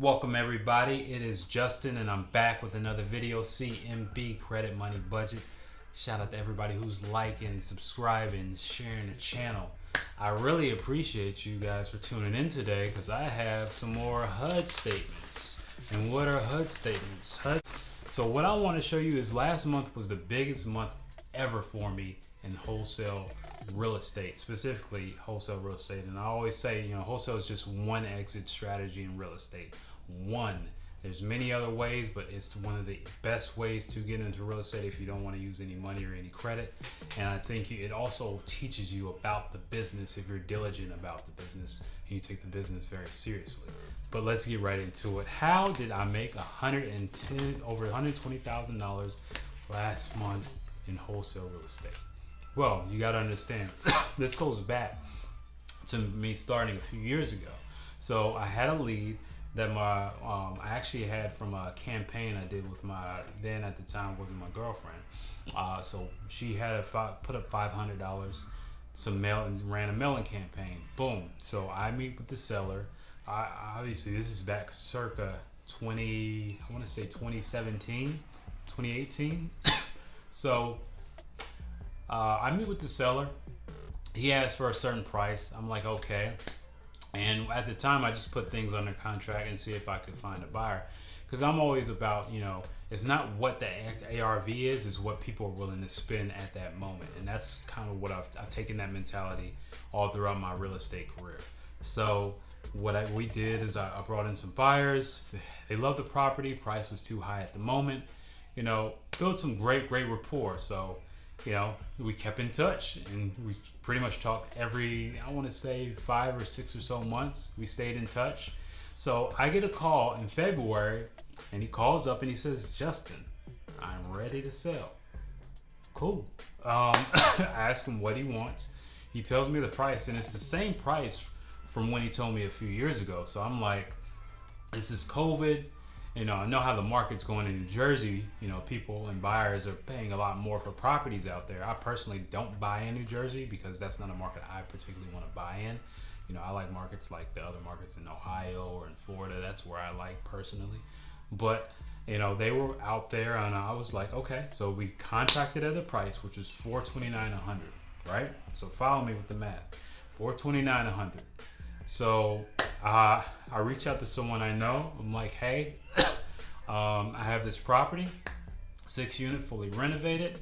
Welcome everybody, it is Justin and I'm back with another video, CMB Credit Money Budget. Shout out to everybody who's liking, subscribing, sharing the channel. I really appreciate you guys for tuning in today because I have some more HUD statements. And what are HUD statements? So what I want to show you is last month was the biggest month ever for me in wholesale real estate, specifically wholesale real estate. And I always say, wholesale is just one exit strategy in real estate. One. There's many other ways, but it's one of the best ways to get into real estate if you don't want to use any money or any credit. And I think it also teaches you about the business if you're diligent about the business and you take the business very seriously. But let's get right into it. How did I make over $120,000 last month in wholesale real estate? Well, you got to understand, this goes back to me starting a few years ago. So I had a lead that I actually had from a campaign I did with my then at the time wasn't my girlfriend. So she had put up $500, ran a mailing campaign. Boom. So I meet with the seller. Obviously this is back circa 2017, 2018. So I meet with the seller. He asked for a certain price. I'm like, okay. And at the time, I just put things under contract and see if I could find a buyer. Because I'm always about, it's not what the ARV is, it's what people are willing to spend at that moment. And that's kind of what I've taken that mentality all throughout my real estate career. So what we did is I brought in some buyers. They loved the property. Price was too high at the moment. Built some great rapport. So, we kept in touch and we pretty much talked every, I want to say 5 or 6 or so months. We stayed in touch. So I get a call in February and he calls up and he says, Justin, I'm ready to sell. Cool. I ask him what he wants. He tells me the price and it's the same price from when he told me a few years ago. So I'm like, this is COVID. I know how the market's going in New Jersey. People and buyers are paying a lot more for properties out there. I personally don't buy in New Jersey because that's not a market I particularly want to buy in. I like markets like the other markets in Ohio or in Florida. That's where I like personally. But, they were out there and I was like, okay. So we contracted at a price, which was $429,100, right? So follow me with the math. $429,100. So I reach out to someone I know. I'm like, hey, I have this property, 6-unit, fully renovated,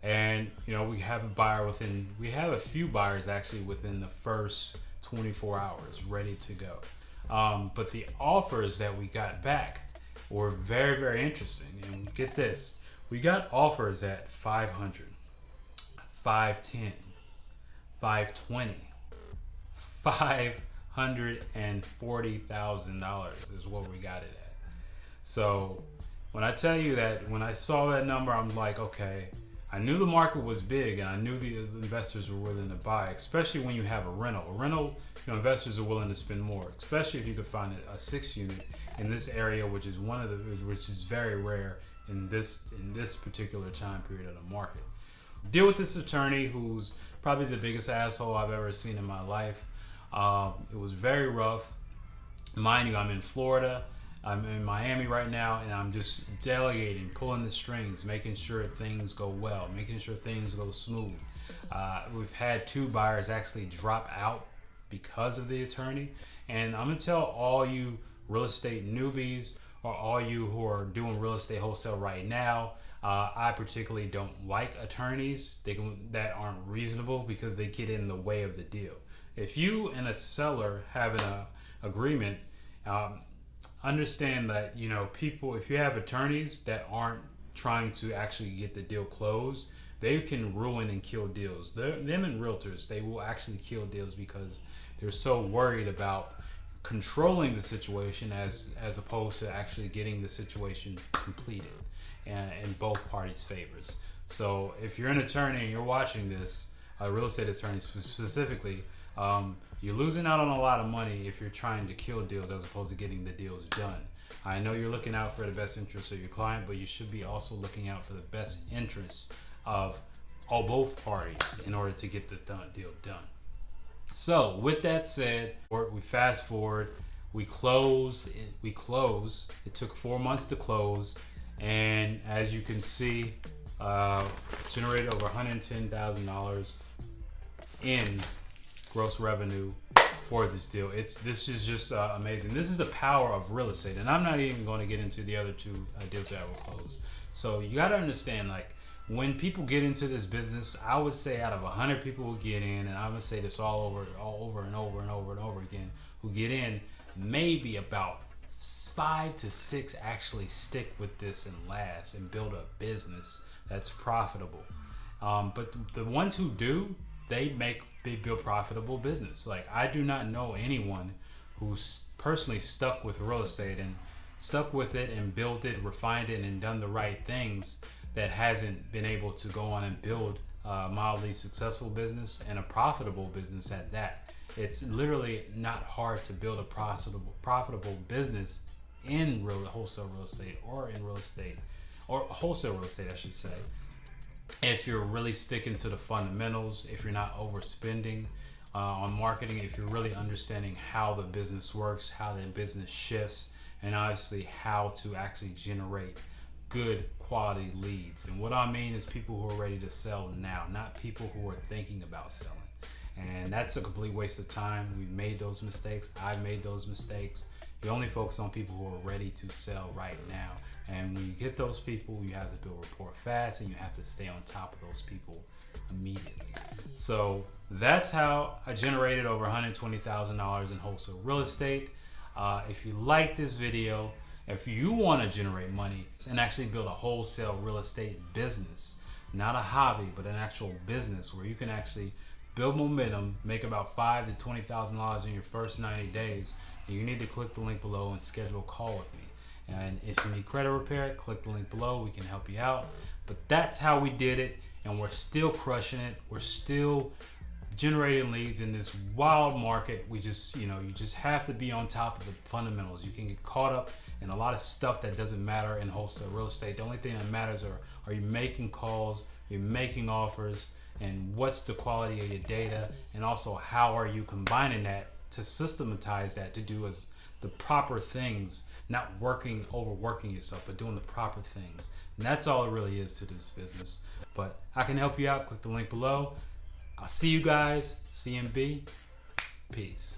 and we have a buyer we have a few buyers actually within the first 24 hours ready to go. But the offers that we got back were very, very interesting. And get this, we got offers at $500, $510, $520. $540,000 is what we got it at. So when I tell you that, when I saw that number, I'm like, okay, I knew the market was big and I knew the investors were willing to buy, especially when you have a rental. A rental, investors are willing to spend more, especially if you could find a 6-unit in this area, which is very rare in this particular time period of the market. Deal with this attorney who's probably the biggest asshole I've ever seen in my life. It was very rough. Mind you, I'm in Florida. I'm in Miami right now, and I'm just delegating, pulling the strings, making sure things go well, making sure things go smooth. We've had 2 buyers actually drop out because of the attorney. And I'm going to tell all you real estate newbies or all you who are doing real estate wholesale right now, I particularly don't like attorneys that aren't reasonable because they get in the way of the deal. If you and a seller have an agreement, understand that, people, if you have attorneys that aren't trying to actually get the deal closed, they can ruin and kill deals. Them and realtors, they will actually kill deals because they're so worried about controlling the situation as opposed to actually getting the situation completed and in both parties' favors. So if you're an attorney and you're watching this, a real estate attorney specifically, you're losing out on a lot of money if you're trying to kill deals as opposed to getting the deals done. I know you're looking out for the best interest of your client, but you should be also looking out for the best interests of both parties in order to get the deal done. So with that said, we fast forward, We closed. It took 4 months to close, and as you can see, generated over $110,000 in gross revenue for this deal. This is just amazing. This is the power of real estate, and I'm not even going to get into the other two deals that were closed. So you got to understand, like, when people get into this business, I would say out of 100 people who get in, and I'm gonna say this all over and over again, who get in, maybe about 5 to 6 actually stick with this and last and build a business that's profitable. But the ones who do, they build profitable business. Like, I do not know anyone who's personally stuck with real estate and stuck with it and built it, refined it, and done the right things, that hasn't been able to go on and build a mildly successful business and a profitable business at that. It's literally not hard to build a profitable business in wholesale real estate, or in real estate, or wholesale real estate, I should say. If you're really sticking to the fundamentals, if you're not overspending on marketing, if you're really understanding how the business works, how the business shifts, and honestly how to actually generate good quality leads. And what I mean is people who are ready to sell now, not people who are thinking about selling. And that's a complete waste of time. We've made those mistakes. I've made those mistakes. You only focus on people who are ready to sell right now. And when you get those people, you have to build rapport fast, and you have to stay on top of those people immediately. So that's how I generated over $120,000 in wholesale real estate. If you like this video, if you want to generate money and actually build a wholesale real estate business, not a hobby, but an actual business where you can actually build momentum, make about $5,000 to $20,000 in your first 90 days, and you need to click the link below and schedule a call with me. And if you need credit repair, click the link below. We can help you out. But that's how we did it, and we're still crushing it. We're still generating leads in this wild market. You just have to be on top of the fundamentals. You can get caught up in a lot of stuff that doesn't matter in wholesale real estate. The only thing that matters are you making calls, are you making offers, and what's the quality of your data, and also how are you combining that to systematize that to do as the proper things, not overworking yourself, but doing the proper things. And that's all it really is to this business. But I can help you out. Click the link below. I'll see you guys. CMB. Peace.